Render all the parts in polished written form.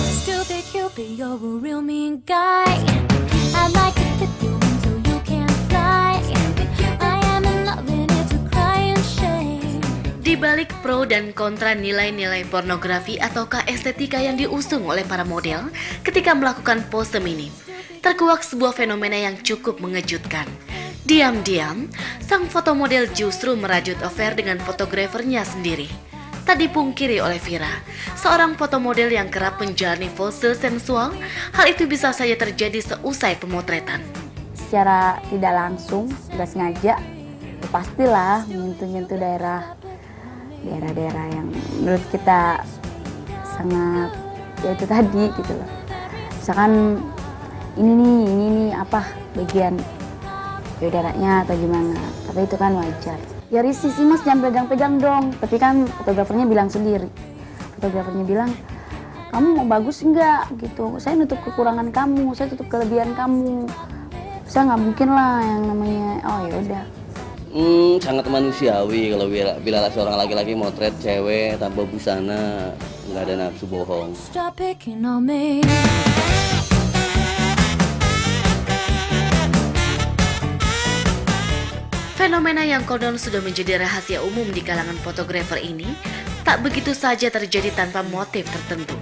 Stupid Cupid, you're a real mean guy. I'd like to tip you until you can't fly. I am in love and it's a crying shame. Di balik pro dan kontra nilai-nilai pornografi ataukah estetika yang diusung oleh para model ketika melakukan pose minim, terkuak sebuah fenomena yang cukup mengejutkan. Diam-diam, sang fotomodel justru merajut affair dengan fotografernya sendiri. Tak dipungkiri oleh Vira, seorang fotomodel yang kerap menjalani pose sensual, hal itu bisa saja terjadi seusai pemotretan. Secara tidak langsung, nggak sengaja, pastilah menyentuh-nyentuh daerah-daerah yang menurut kita sangat, ya itu tadi gitu loh. Misalkan ini nih apa bagian payudaranya atau gimana, tapi itu kan wajar. Ya risih sih mas, jangan pegang-pegang dong. Tapi kan fotografernya bilang sendiri. Fotografernya bilang, kamu mau bagus enggak gitu. Saya nutup kekurangan kamu, saya tutup kelebihan kamu. Saya nggak mungkin lah yang namanya, oh ya udah. Sangat manusiawi kalau bila seorang laki-laki motret cewek tanpa busana, nggak ada nafsu bohong. Stop picking on me. Fenomena yang konon sudah menjadi rahasia umum di kalangan fotografer ini tak begitu saja terjadi tanpa motif tertentu.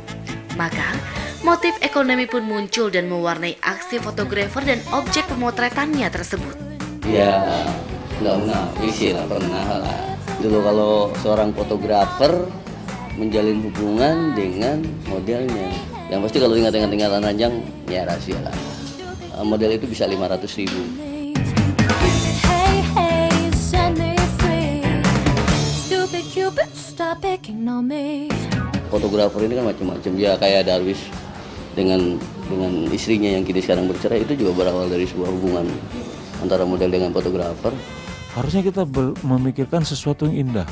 Maka, motif ekonomi pun muncul dan mewarnai aksi fotografer dan objek pemotretannya tersebut. Ya, nggak munafik sih, nggak pernah lah. Dulu kalau seorang fotografer menjalin hubungan dengan modelnya, yang pasti kalau ingatan ranjang, ya rahasia lah. Model itu bisa 500.000. Fotografer ini kan macam-macam, ya kayak Darwis dengan istrinya yang kini sekarang bercerai, itu juga berawal dari sebuah hubungan antara model dengan fotografer. Harusnya kita memikirkan sesuatu yang indah,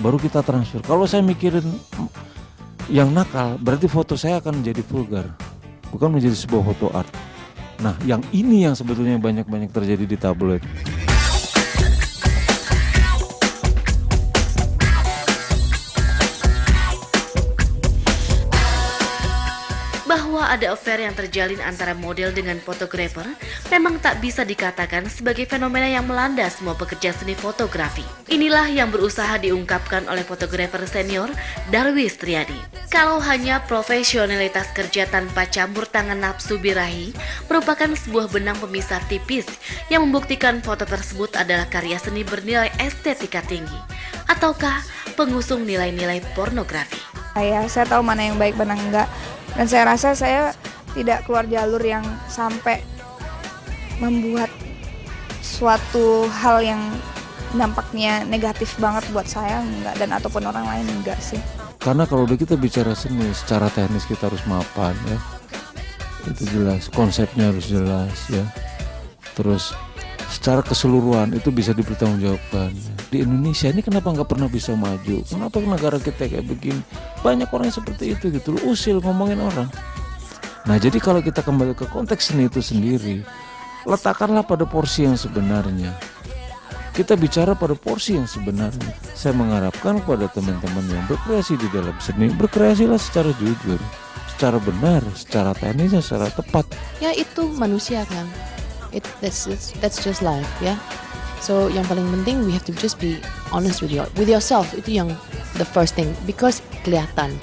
baru kita transfer. Kalau saya mikirin yang nakal, berarti foto saya akan menjadi vulgar, bukan menjadi sebuah foto art. Nah, yang ini yang sebetulnya banyak-banyak terjadi di tabloid. Bahwa ada affair yang terjalin antara model dengan fotografer memang tak bisa dikatakan sebagai fenomena yang melanda semua pekerja seni fotografi. Inilah yang berusaha diungkapkan oleh fotografer senior Darwis Triadi. Kalau hanya profesionalitas kerja tanpa campur tangan nafsu birahi merupakan sebuah benang pemisah tipis yang membuktikan foto tersebut adalah karya seni bernilai estetika tinggi, ataukah pengusung nilai-nilai pornografi. Saya tahu mana yang baik mana enggak. Dan saya rasa saya tidak keluar jalur yang sampai membuat suatu hal yang dampaknya negatif banget buat saya, enggak, dan ataupun orang lain enggak sih. Karena kalau udah kita bicara seni, secara teknis kita harus mapan ya. Itu jelas, konsepnya harus jelas ya. Terus secara keseluruhan itu bisa dipertanggungjawabkan. Di Indonesia ini kenapa nggak pernah bisa maju? Kenapa negara kita kayak begini? Banyak orang yang seperti itu gitu, usil ngomongin orang. Nah jadi kalau kita kembali ke konteks seni itu sendiri, letakkanlah pada porsi yang sebenarnya. Kita bicara pada porsi yang sebenarnya. Saya mengharapkan kepada teman-teman yang berkreasi di dalam seni, berkreasilah secara jujur, secara benar, secara teknis, secara tepat. Ya itu manusia kan. That's just life ya. So yang paling penting we have to just be honest with yourself. Itu yang the first thing, because kelihatan.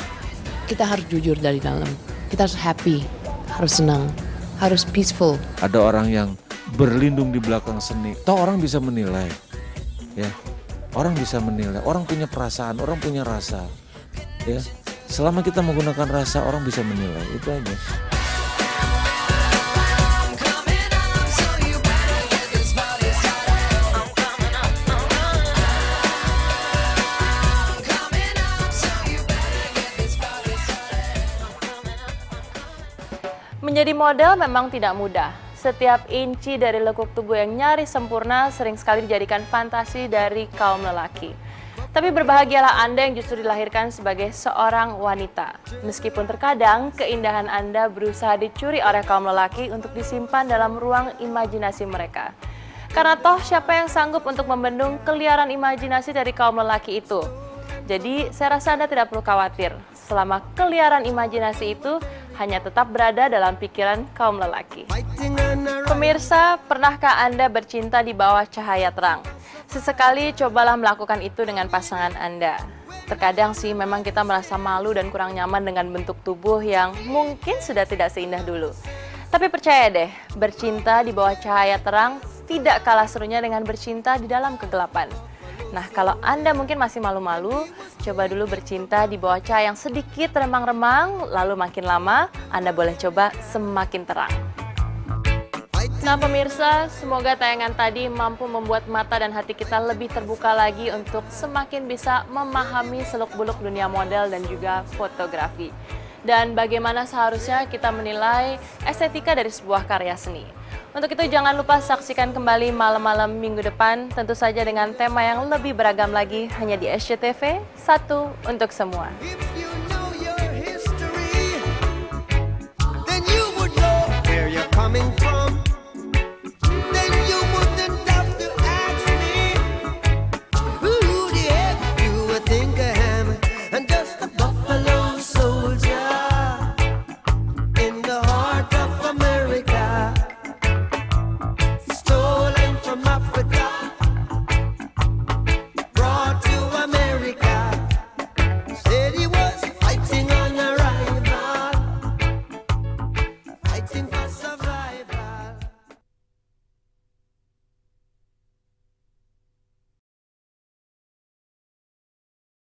Kita harus jujur dari dalam. Kita harus happy, harus senang, harus peaceful. Ada orang yang berlindung di belakang seni. Toh orang bisa menilai. Ya. Orang bisa menilai. Orang punya perasaan, orang punya rasa. Ya. Selama kita menggunakan rasa, orang bisa menilai. Itu aja. Menjadi model memang tidak mudah. Setiap inci dari lekuk tubuh yang nyaris sempurna sering sekali dijadikan fantasi dari kaum lelaki. Tapi berbahagialah Anda yang justru dilahirkan sebagai seorang wanita. Meskipun terkadang keindahan Anda berusaha dicuri oleh kaum lelaki untuk disimpan dalam ruang imajinasi mereka. Karena toh siapa yang sanggup untuk membendung keliaran imajinasi dari kaum lelaki itu? Jadi saya rasa Anda tidak perlu khawatir. Selama keliaran imajinasi itu hanya tetap berada dalam pikiran kaum lelaki. Pemirsa, pernahkah Anda bercinta di bawah cahaya terang? Sesekali cobalah melakukan itu dengan pasangan Anda. Terkadang sih memang kita merasa malu dan kurang nyaman dengan bentuk tubuh yang mungkin sudah tidak seindah dulu. Tapi percaya deh, bercinta di bawah cahaya terang tidak kalah serunya dengan bercinta di dalam kegelapan. Nah, kalau Anda mungkin masih malu-malu, coba dulu bercinta di bawah cahaya yang sedikit remang-remang, lalu makin lama Anda boleh coba semakin terang. Nah pemirsa, semoga tayangan tadi mampu membuat mata dan hati kita lebih terbuka lagi untuk semakin bisa memahami seluk-beluk dunia model dan juga fotografi. Dan bagaimana seharusnya kita menilai estetika dari sebuah karya seni. Untuk itu jangan lupa saksikan kembali malam-malam minggu depan, tentu saja dengan tema yang lebih beragam lagi hanya di SCTV, satu untuk semua. If you know your history, then you would know where you're coming from.